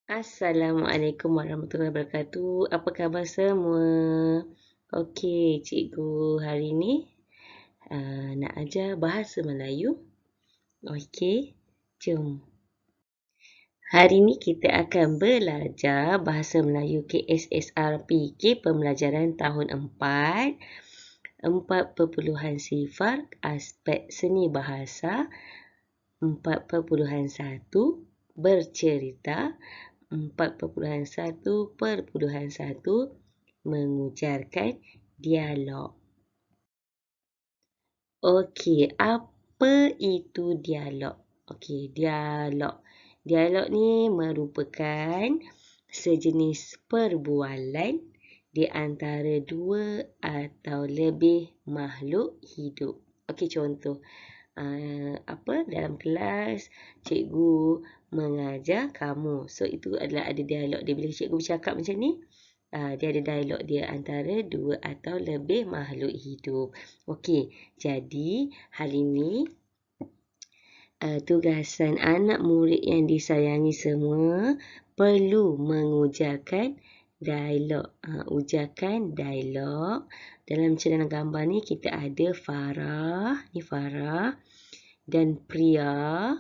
Assalamualaikum warahmatullahi wabarakatuh. Apa khabar semua? Okey, cikgu hari ni nak ajar bahasa Melayu. Okey, jom. Hari ni kita akan belajar bahasa Melayu KSSRPK pembelajaran tahun 4. 4.0 aspek seni bahasa. 4.1 bercerita. 4.1.1 mengujarkan dialog. Okey, apa itu dialog? Okey, dialog. Dialog ni merupakan sejenis perbualan di antara dua atau lebih makhluk hidup. Okey, contoh. Dalam kelas cikgu mengajar kamu. So itu adalah ada dialog dia. Bila cikgu bercakap macam ni, dia ada dialog dia antara dua atau lebih makhluk hidup. Okey, jadi hari ni tugasan anak murid yang disayangi semua perlu mengujarkan dialog. Ujarkan dialog. Dalam cerita gambar ni kita ada Farah. Ni Farah. Dan Pria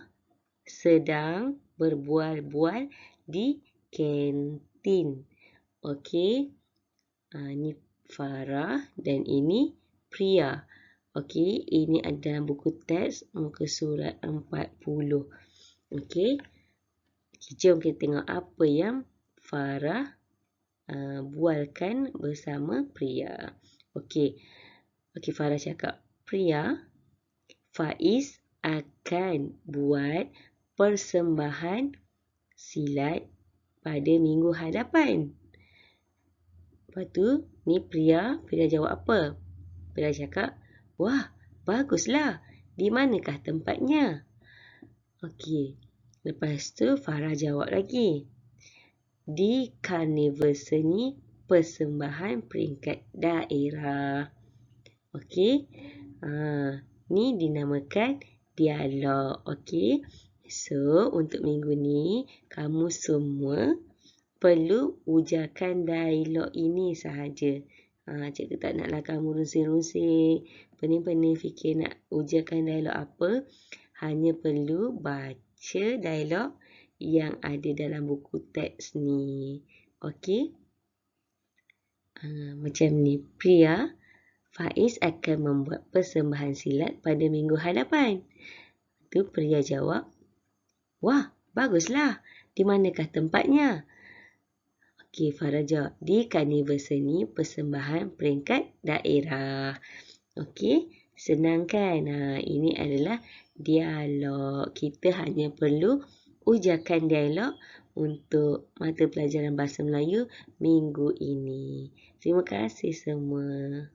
sedang berbual-bual di kantin. Okey. Ni Farah dan ini Pria. Okey, ini ada dalam buku teks muka surat 40. Okey. Jom kita tengok apa yang Farah bualkan bersama Pria. Okey. Okey, Farah cakap, Pria, Faiz akan buat persembahan silat pada minggu hadapan. Lepas tu, ni Pria jawab apa? Pria cakap, wah, baguslah. Di manakah tempatnya? Okey. Lepas tu, Farah jawab lagi. Di Karnival Seni Persembahan Peringkat Daerah. Okey. Ni dinamakan dialog. Okey. So, untuk minggu ni, kamu semua perlu ujarkan dialog ini sahaja. Cikgu tak naklah kamu runsing-runsing, pening-pening fikir nak ujarkan dialog apa. Hanya perlu baca dialog yang ada dalam buku teks ni. Okey? Macam ni. Pria, Faiz akan membuat persembahan silat pada minggu hadapan. Tu Pria jawab, wah, baguslah. Di manakah tempatnya? Okey, Farah jawab, di Karnival Seni Persembahan Peringkat Daerah. Okey, senang kan? Ini adalah dialog. Kita hanya perlu ujarkan dialog untuk mata pelajaran Bahasa Melayu minggu ini. Terima kasih semua.